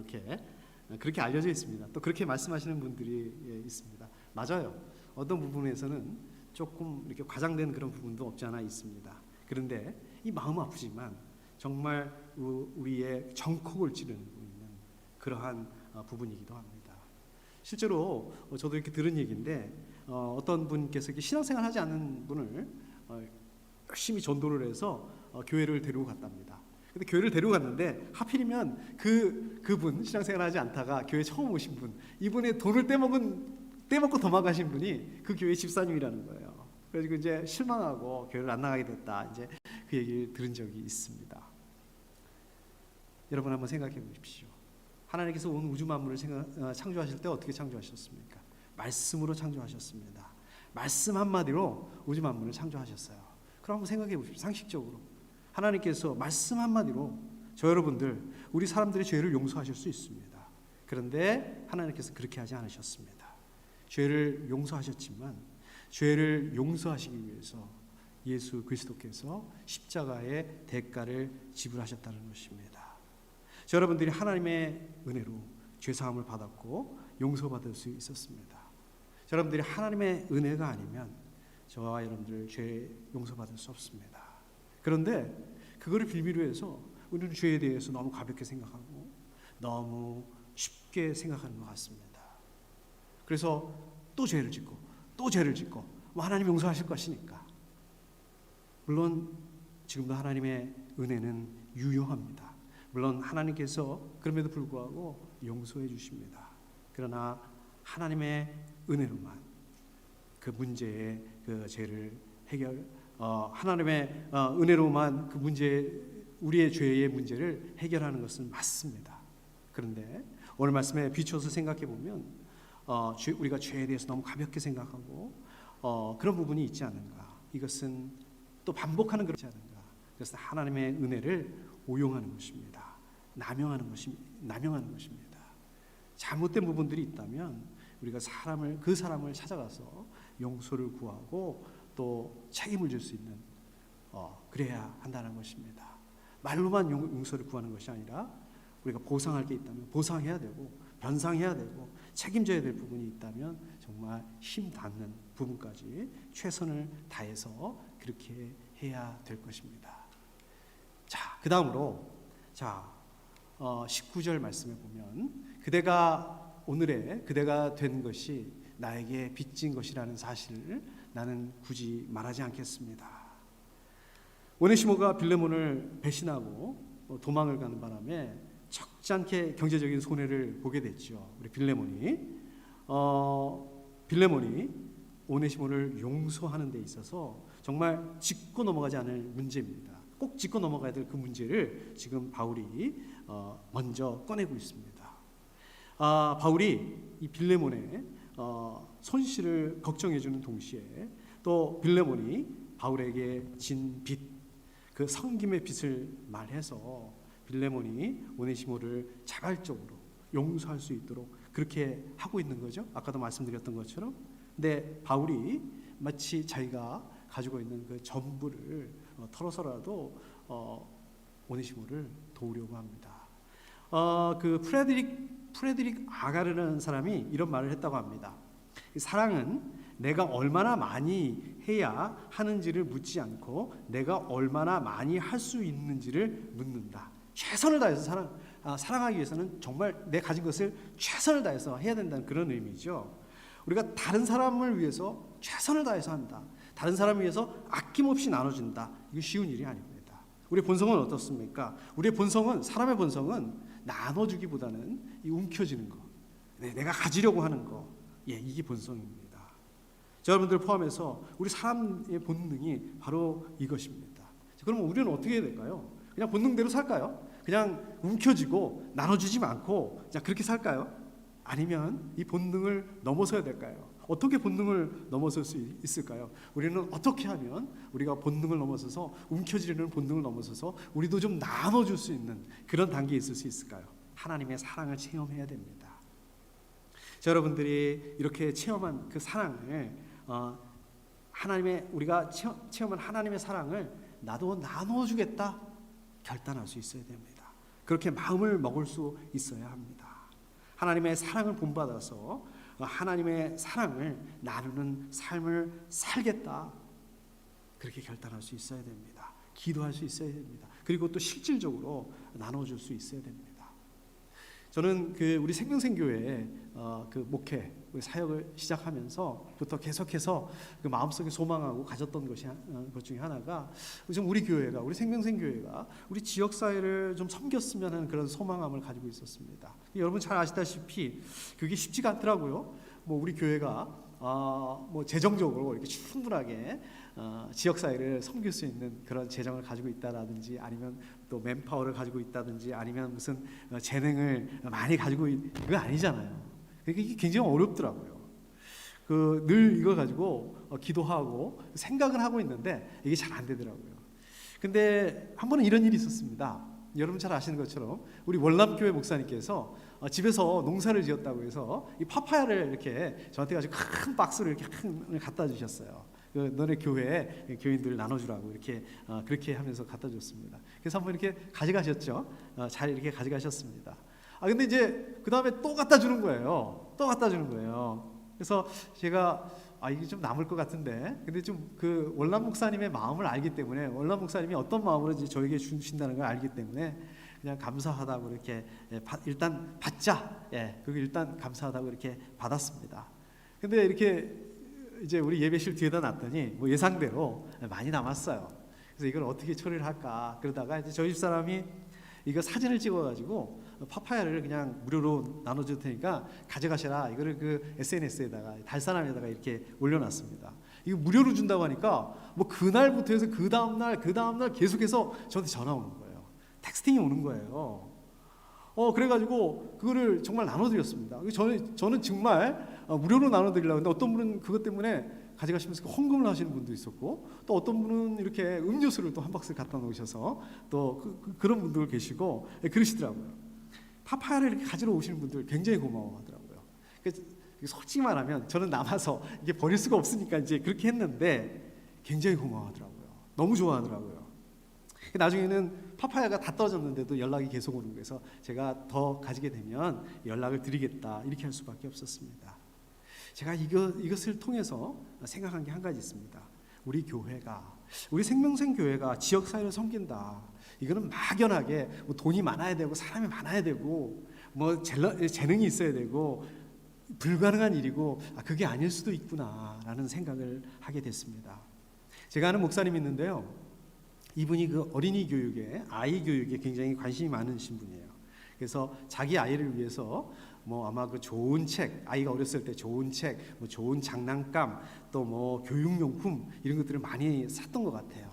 그렇게 알려져 있습니다. 또 그렇게 말씀하시는 분들이 있습니다. 맞아요. 어떤 부분에서는 조금 이렇게 과장된 그런 부분도 없지 않아 있습니다. 그런데 이 마음 아프지만 정말 우리의 정콕을 찌르는 그러한 부분이기도 합니다. 실제로 저도 이렇게 들은 얘기인데 어떤 분께서 이렇게 신앙생활 하지 않는 분을 열심히 전도를 해서 교회를 데리고 갔답니다. 근데 교회를 데리고 갔는데 하필이면 그분 신앙생활 하지 않다가 교회 처음 오신 분, 이분의 돈을 떼먹고 도망가신 분이 그 교회 집사님이라는 거예요. 그래서 이제 실망하고 교회를 안 나가게 됐다. 이제 그 얘기를 들은 적이 있습니다. 여러분 한번 생각해 보십시오. 하나님께서 온 우주 만물을 창조하실 때 어떻게 창조하셨습니까? 말씀으로 창조하셨습니다. 말씀 한마디로 우주 만물을 창조하셨어요. 그럼 한번 생각해 보십시오. 상식적으로 하나님께서 말씀 한마디로 저 여러분들 우리 사람들의 죄를 용서하실 수 있습니다. 그런데 하나님께서 그렇게 하지 않으셨습니다. 죄를 용서하셨지만 죄를 용서하시기 위해서 예수 그리스도께서 십자가의 대가를 지불하셨다는 것입니다. 저 여러분들이 하나님의 은혜로 죄사함을 받았고 용서받을 수 있었습니다. 저 여러분들이 하나님의 은혜가 아니면 저와 여러분들 죄 용서받을 수 없습니다. 그런데 그거를 빌미로 해서 우리는 죄에 대해서 너무 가볍게 생각하고 너무 쉽게 생각하는 것 같습니다. 그래서 또 죄를 짓고 뭐 하나님 용서하실 것이니까. 물론 지금도 하나님의 은혜는 유효합니다. 물론 하나님께서 그럼에도 불구하고 용서해 주십니다. 그러나 하나님의 은혜로만 그 문제의 그 죄를 하나님의 은혜로만 그 우리의 죄의 문제를 해결하는 것은 맞습니다. 그런데 오늘 말씀에 비춰서 생각해 보면 우리가 죄에 대해서 너무 가볍게 생각하고 그런 부분이 있지 않은가. 이것은 또 반복하는 그렇지 않은가. 그것은 하나님의 은혜를 오용하는 것입니다. 남용하는 것입니다. 잘못된 부분들이 있다면 우리가 그 사람을 찾아가서 용서를 구하고 또 책임을 질 수 있는 그래야 한다는 것입니다. 말로만 용서를 구하는 것이 아니라 우리가 보상할 게 있다면 보상해야 되고 변상해야 되고 책임져야 될 부분이 있다면 정말 힘 닿는 부분까지 최선을 다해서 그렇게 해야 될 것입니다. 자, 그 다음으로 19절 말씀에 보면 그대가 된 것이 나에게 빚진 것이라는 사실을 나는 굳이 말하지 않겠습니다. 오네시모가 빌레몬을 배신하고 도망을 가는 바람에 적지 않게 경제적인 손해를 보게 됐죠. 우리 빌레몬이 오네시모를 용서하는 데 있어서 정말 짚고 넘어가지 않을 문제입니다. 꼭 짚고 넘어가야 될 그 문제를 지금 바울이 먼저 꺼내고 있습니다. 바울이 이 빌레몬의 손실을 걱정해주는 동시에 또 빌레몬이 바울에게 진 빚, 그 섬김의 빚을 말해서 빌레몬이 오네시모를 자발적으로 용서할 수 있도록 그렇게 하고 있는 거죠. 아까도 말씀드렸던 것처럼. 근데 바울이 마치 자기가 가지고 있는 그 전부를 털어서라도 오네시모를 도우려고 합니다. 그 프레드릭 아가르라는 사람이 이런 말을 했다고 합니다. 사랑은 내가 얼마나 많이 해야 하는지를 묻지 않고 내가 얼마나 많이 할 수 있는지를 묻는다. 최선을 다해서 사랑하기 위해서는 정말 내 가진 것을 최선을 다해서 해야 된다는 그런 의미죠. 우리가 다른 사람을 위해서 최선을 다해서 한다. 다른 사람을 위해서 아낌없이 나눠준다. 이게 쉬운 일이 아닙니다. 우리의 본성은 어떻습니까? 사람의 본성은 나눠주기보다는 이 움켜쥐는 거, 네, 내가 가지려고 하는 거, 이게 본성입니다. 여러분들 포함해서 우리 사람의 본능이 바로 이것입니다. 그러면 우리는 어떻게 해야 될까요? 그냥 본능대로 살까요? 그냥 움켜쥐고 나눠주지 않고 그냥 그렇게 살까요? 아니면 이 본능을 넘어서야 될까요? 어떻게 본능을 넘어설 수 있을까요? 우리는 어떻게 하면 우리가 본능을 넘어서서 움켜쥐는 본능을 넘어서서 우리도 좀 나눠줄 수 있는 그런 단계에 있을 수 있을까요? 하나님의 사랑을 체험해야 됩니다. 자, 여러분들이 이렇게 체험한 그 사랑을 하나님의 우리가 체험한 하나님의 사랑을 나도 나눠주겠다 결단할 수 있어야 됩니다. 그렇게 마음을 먹을 수 있어야 합니다. 하나님의 사랑을 본받아서 하나님의 사랑을 나누는 삶을 살겠다. 그렇게 결단할 수 있어야 됩니다. 기도할 수 있어야 됩니다. 그리고 또 실질적으로 나눠줄 수 있어야 됩니다. 저는 우리 생명생교회 그 목회 사역을 시작하면서부터 계속해서 그 마음속에 소망하고 가졌던 것 중에 하나가 지금 우리 교회가 우리 생명생교회가 우리 지역 사회를 좀 섬겼으면 하는 그런 소망함을 가지고 있었습니다. 여러분 잘 아시다시피 그게 쉽지가 않더라고요. 우리 교회가 재정적으로 이렇게 충분하게 지역 사회를 섬길 수 있는 그런 재정을 가지고 있다라든지 아니면 또 맨파워를 가지고 있다든지 아니면 무슨 재능을 많이 가지고 그거 아니잖아요. 이게 굉장히 어렵더라고요. 늘 이거 가지고 기도하고 생각을 하고 있는데 이게 잘 안 되더라고요. 근데 한 번은 이런 일이 있었습니다. 여러분 잘 아시는 것처럼 우리 월남교회 목사님께서 집에서 농사를 지었다고 해서 이 파파야를 이렇게 저한테 가지고 큰 박스를 이렇게 갖다 주셨어요. 너네 교회에 교인들 나눠주라고 이렇게 그렇게 하면서 갖다 줬습니다. 그래서 한번 이렇게 가져가셨죠. 잘 이렇게 가져가셨습니다. 근데 이제 그 다음에 또 갖다 주는 거예요. 또 갖다 주는 거예요. 그래서 제가 이게 좀 남을 것 같은데, 근데 좀 그 월남 목사님의 마음을 알기 때문에 월남 목사님이 어떤 마음으로 이제 저에게 주신다는 걸 알기 때문에 그냥 감사하다고 이렇게 일단 받자. 그거 일단 감사하다고 이렇게 받았습니다. 근데 이렇게 이제 우리 예배실 뒤에다 놨더니 예상대로 많이 남았어요. 그래서 이걸 어떻게 처리를 할까 그러다가 이제 저희 집사람이 이거 사진을 찍어가지고 파파야를 그냥 무료로 나눠줄 테니까 가져가셔라. 이거를 그 SNS에다가 달사람에다가 이렇게 올려놨습니다. 이거 무료로 준다고 하니까 그날부터 해서 그 다음날 계속해서 저한테 전화 오는 거예요. 텍스팅이 오는 거예요. 그래가지고 그거를 정말 나눠드렸습니다. 저는 정말 무료로 나눠드리려고 했는데 어떤 분은 그것 때문에 가져가시면서 헌금을 하시는 분도 있었고 또 어떤 분은 이렇게 음료수를 또 한 박스 갖다 놓으셔서 또 그런 분들 계시고 그러시더라고요. 파파야를 이렇게 가지러 오시는 분들 굉장히 고마워하더라고요. 그래서 솔직히 말하면 저는 남아서 이게 버릴 수가 없으니까 이제 그렇게 했는데 굉장히 고마워하더라고요. 너무 좋아하더라고요. 나중에는 파파야가 다 떨어졌는데도 연락이 계속 오는 거여서 제가 더 가지게 되면 연락을 드리겠다 이렇게 할 수밖에 없었습니다. 제가 이것을 통해서 생각한 게 한 가지 있습니다. 우리 교회가 우리 생명생교회가 지역사회를 섬긴다. 이거는 막연하게 돈이 많아야 되고 사람이 많아야 되고 재능이 있어야 되고 불가능한 일이고 그게 아닐 수도 있구나라는 생각을 하게 됐습니다. 제가 아는 목사님이 있는데요. 이분이 그 어린이 교육에 아이 교육에 굉장히 관심이 많으신 분이에요. 그래서 자기 아이를 위해서 아마 그 좋은 책, 아이가 어렸을 때 좋은 책, 좋은 장난감, 또 교육용품 이런 것들을 많이 샀던 것 같아요.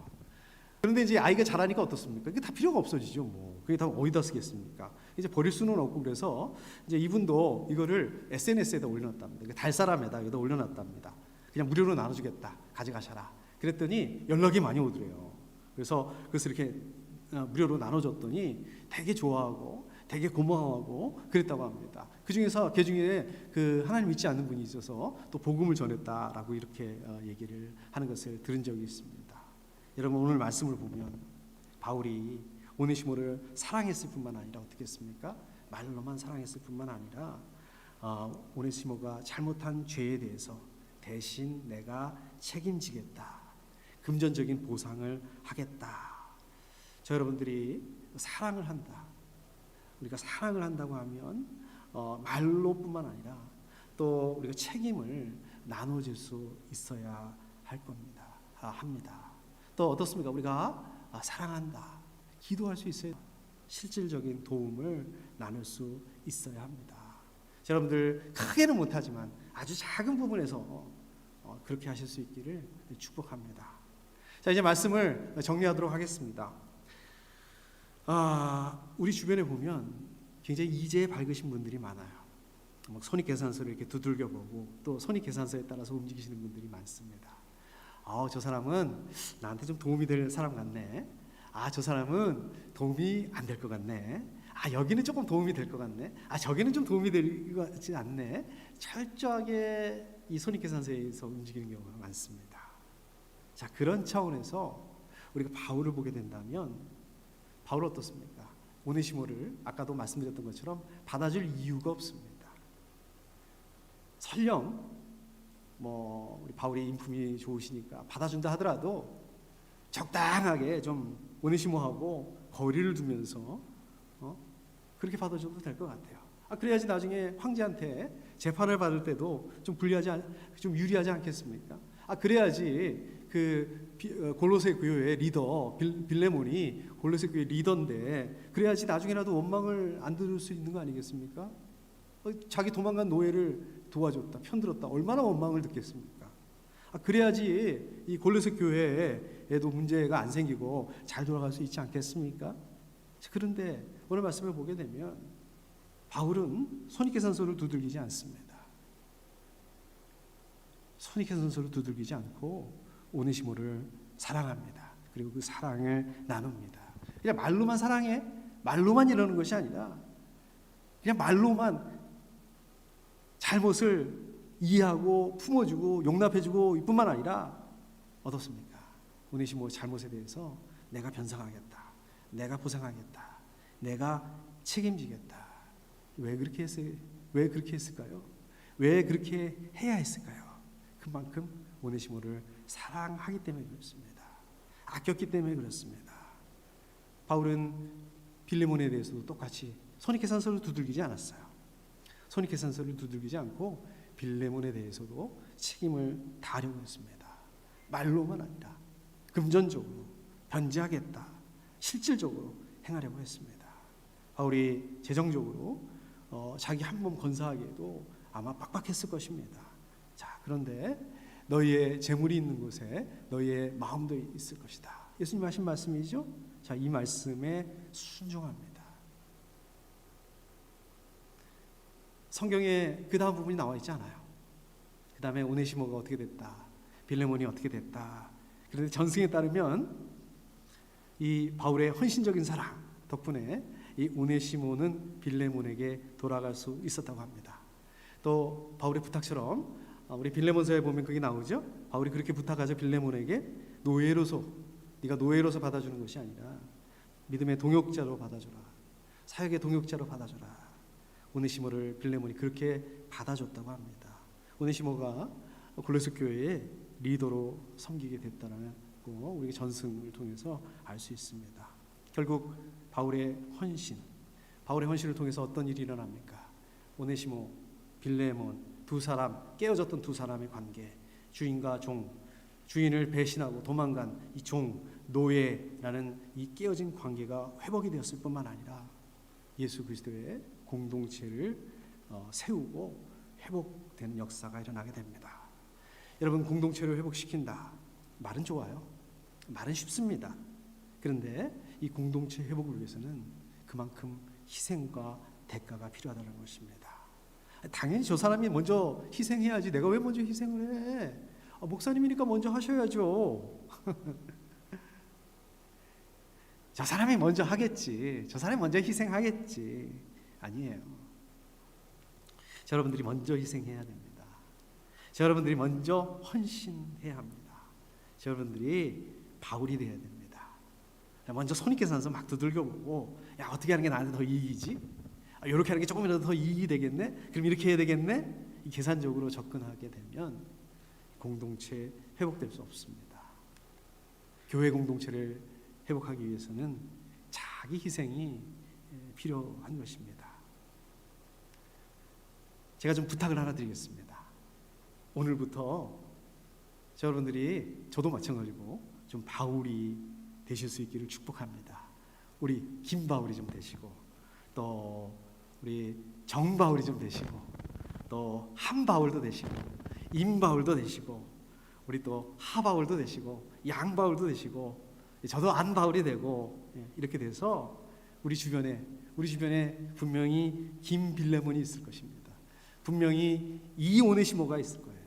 그런데 이제 아이가 자라니까 어떻습니까? 이게 다 필요가 없어지죠. 그게 다 어디다 쓰겠습니까? 이제 버릴 수는 없고 그래서 이제 이분도 이거를 SNS에다 올려놨답니다. 달사람에다 여기다 올려놨답니다. 그냥 무료로 나눠주겠다. 가져가셔라. 그랬더니 연락이 많이 오더래요. 그래서 그것을 이렇게 무료로 나눠줬더니 되게 좋아하고 되게 고마워하고 그랬다고 합니다. 그 중에 그 하나님 믿지 않는 분이 있어서 또 복음을 전했다라고 이렇게 얘기를 하는 것을 들은 적이 있습니다. 여러분 오늘 말씀을 보면 바울이 오네시모를 사랑했을 뿐만 아니라 어떻게 했습니까? 말로만 사랑했을 뿐만 아니라 오네시모가 잘못한 죄에 대해서 대신 내가 책임지겠다. 금전적인 보상을 하겠다. 저 여러분들이 사랑을 한다. 우리가 사랑을 한다고 하면 말로뿐만 아니라 또 우리가 책임을 나눠줄 수 있어야 할 겁니다. 합니다. 또 어떻습니까? 우리가 사랑한다. 기도할 수 있어야 실질적인 도움을 나눌 수 있어야 합니다. 여러분들 크게는 못하지만 아주 작은 부분에서 그렇게 하실 수 있기를 축복합니다. 자, 이제 말씀을 정리하도록 하겠습니다. 우리 주변에 보면 굉장히 이제에 밝으신 분들이 많아요. 막 손익계산서를 이렇게 두들겨보고 또 손익계산서에 따라서 움직이시는 분들이 많습니다. 저 사람은 나한테 좀 도움이 될 사람 같네. 저 사람은 도움이 안 될 것 같네. 여기는 조금 도움이 될 것 같네. 저기는 좀 도움이 될 것 같지 않네. 철저하게 이 손익계산서에서 움직이는 경우가 많습니다. 자, 그런 차원에서 우리가 바울을 보게 된다면 바울 어떻습니까? 오네시모를 아까도 말씀드렸던 것처럼 받아줄 이유가 없습니다. 설령 우리 바울이 인품이 좋으시니까 받아준다 하더라도 적당하게 좀 오네시모하고 거리를 두면서 그렇게 받아줘도 될 것 같아요. 그래야지 나중에 황제한테 재판을 받을 때도 좀 좀 유리하지 않겠습니까? 그래야지 골로새 교회의 리더 빌레몬이 골로새 교회 리더인데 그래야지 나중에라도 원망을 안 들을 수 있는 거 아니겠습니까? 자기 도망간 노예를 도와줬다, 편들었다, 얼마나 원망을 듣겠습니까? 그래야지 이 골로새 교회에도 문제가 안 생기고 잘 돌아갈 수 있지 않겠습니까? 그런데 오늘 말씀을 보게 되면 바울은 손익계산서를 두들기지 않습니다. 손익계산서를 두들기지 않고 오네시모를 사랑합니다. 그리고 그 사랑을 나눕니다. 그냥 말로만 사랑해, 말로만 이러는 것이 아니라 그냥 말로만 잘못을 이해하고 품어주고 용납해주고 이뿐만 아니라 어떻습니까? 오네시모 잘못에 대해서 내가 변상하겠다, 내가 보상하겠다, 내가 책임지겠다. 왜 그렇게 했을까요? 왜 그렇게 해야 했을까요? 그만큼 오네시모를 사랑하기 때문에 그렇습니다. 아꼈기 때문에 그렇습니다. 바울은 빌레몬에 대해서도 똑같이 손익계산서를 두들기지 않았어요. 손익계산서를 두들기지 않고 빌레몬에 대해서도 책임을 다하려고 했습니다. 말로만 아니라 금전적으로 변제하겠다, 실질적으로 행하려고 했습니다. 바울이 재정적으로 자기 한 몸 건사하기에도 아마 빡빡했을 것입니다. 자, 그런데 너희의 재물이 있는 곳에 너희의 마음도 있을 것이다. 예수님 하신 말씀이죠. 자, 이 말씀에 순종합니다. 성경에 그 다음 부분이 나와 있지 않아요. 그 다음에 오네시모가 어떻게 됐다, 빌레몬이 어떻게 됐다. 그런데 전승에 따르면 이 바울의 헌신적인 사랑 덕분에 이 오네시모는 빌레몬에게 돌아갈 수 있었다고 합니다. 또 바울의 부탁처럼 우리 빌레몬서에 보면 그게 나오죠. 바울이 그렇게 부탁하죠. 빌레몬에게 노예로서, 네가 노예로서 받아주는 것이 아니라 믿음의 동역자로 받아줘라, 사역의 동역자로 받아줘라. 오네시모를 빌레몬이 그렇게 받아줬다고 합니다. 오네시모가 골로새 교회의 리더로 섬기게 됐다는 거 우리 전승을 통해서 알 수 있습니다. 결국 바울의 헌신을 통해서 어떤 일이 일어납니까? 오네시모, 빌레몬 두 사람, 깨어졌던 두 사람의 관계, 주인과 종, 주인을 배신하고 도망간 이 종, 노예라는 이 깨어진 관계가 회복이 되었을 뿐만 아니라 예수 그리스도의 공동체를 세우고 회복되는 역사가 일어나게 됩니다. 여러분, 공동체를 회복시킨다. 말은 좋아요. 말은 쉽습니다. 그런데 이 공동체 회복을 위해서는 그만큼 희생과 대가가 필요하다는 것입니다. 당연히 저 사람이 먼저 희생해야지 내가 왜 먼저 희생을 해? 목사님이니까 먼저 하셔야죠. 저 사람이 먼저 하겠지. 저 사람이 먼저 희생하겠지. 아니에요. 여러분들이 먼저 희생해야 됩니다. 여러분들이 먼저 헌신해야 합니다. 여러분들이 바울이 돼야 됩니다. 먼저 손익계산서 막 두들겨보고, 야, 어떻게 하는 게 나한테 더 이익이지? 이렇게 하는 게 조금이라도 더 이익이 되겠네? 그럼 이렇게 해야 되겠네? 이 계산적으로 접근하게 되면 공동체 회복될 수 없습니다. 교회 공동체를 회복하기 위해서는 자기 희생이 필요한 것입니다. 제가 좀 부탁을 하나 드리겠습니다. 오늘부터 여러분들이, 저도 마찬가지고 좀 바울이 되실 수 있기를 축복합니다. 우리 김바울이 좀 되시고, 또 우리 정바울이 좀 되시고, 또 한바울도 되시고 임바울도 되시고 우리 또 하바울도 되시고 양바울도 되시고 저도 안바울이 되고 이렇게 돼서 우리 주변에 분명히 김빌레몬이 있을 것입니다. 분명히 이 오네시모가 있을 거예요.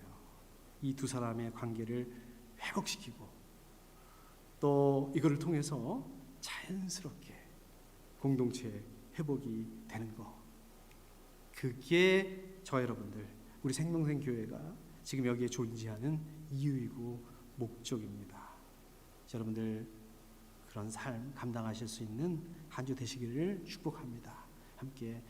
이 두 사람의 관계를 회복시키고 또 이거를 통해서 자연스럽게 공동체 회복이 되는 거. 그게 저 여러분들 우리 생명생교회가 지금 여기에 존재하는 이유이고 목적입니다. 여러분들 그런 삶 감당하실 수 있는 한 주 되시기를 축복합니다. 함께